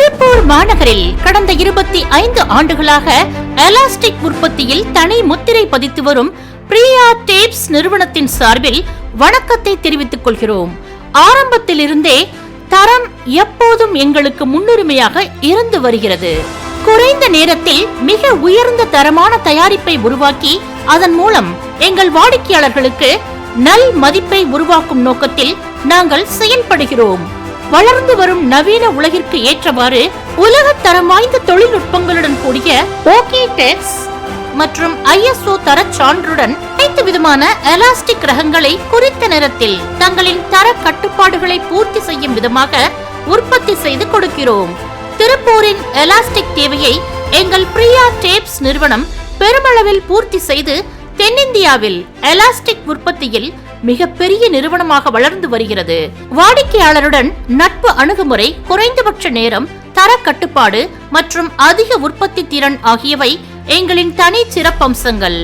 திருப்பூர் மாநகரில் கடந்த 25 ஆண்டுகளாக எலாஸ்டிக் உற்பத்தியில் தனி முத்திரை பதித்து வரும் பிரியா டேப்ஸ் நிறுவனத்தின் சார்பில் வணக்கத்தை தெரிவித்துக் கொள்கிறோம். ஆரம்பத்தில் இருந்தே தரம் எப்போதும் எங்களுக்கு முன்னுரிமையாக இருந்து வருகிறது. குறைந்த நேரத்தில் மிக உயர்ந்த தரமான தயாரிப்பை உருவாக்கி அதன் மூலம் எங்கள் வாடிக்கையாளர்களுக்கு நல் மதிப்பை உருவாக்கும் நோக்கத்தில் நாங்கள் செயல்படுகிறோம். வளர்ந்து வரும் நவீன உலகிற்கு ஏற்றவாறு உலக தரம் வாய்ந்த தொழில்நுட்பங்களுடன் கூடிய ஓகே டெக்ஸ் மற்றும் ISO தர சான்றுடன் அனைத்து விதமான எலாஸ்டிக் ரகங்களை குறித்த நேரத்தில் தங்களின் தர கட்டுப்பாடுகளை பூர்த்தி செய்யும் விதமாக உற்பத்தி செய்து கொடுக்கிறோம். திருப்பூரின் எலாஸ்டிக் தேவையை எங்கள் பிரியா டேப்ஸ் நிறுவனம் பெருமளவில் பூர்த்தி செய்து தென்னிந்தியாவில் எலாஸ்டிக் உற்பத்தியில் மிகப்பெரிய நிறுவனமாக வளர்ந்து வருகிறது. வாடிக்கையாளருடன் நட்பு அணுகுமுறை, குறைந்தபட்ச நேரம், தர கட்டுப்பாடு மற்றும் அதிக உற்பத்தி திறன் ஆகியவை எங்களின் தனி சிறப்பம்சங்கள்.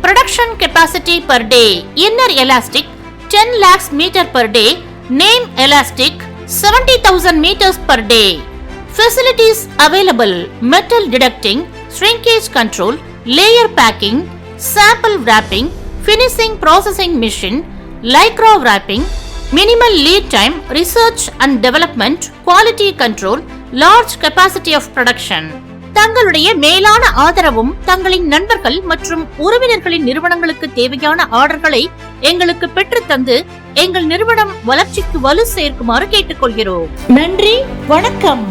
Production capacity per day inner elastic 10 lakhs meter per day, name elastic 70,000 meters per day. Facilities available: metal deducting, shrinkage control, layer packing, sample wrapping, finishing processing machine, lycra wrapping, minimal lead time, research and development, quality control, large capacity of production. தங்களுடைய மேலான ஆதரவும் தங்களின் நண்பர்கள் மற்றும் உறவினர்களின் நிறுவனங்களுக்கு தேவையான ஆர்டர்களை எங்களுக்கு பெற்று தந்து எங்கள் நிறுவனம் வளர்ச்சிக்கு வலு சேர்க்குமாறு கேட்டுக்கொள்கிறோம். நன்றி, வணக்கம்.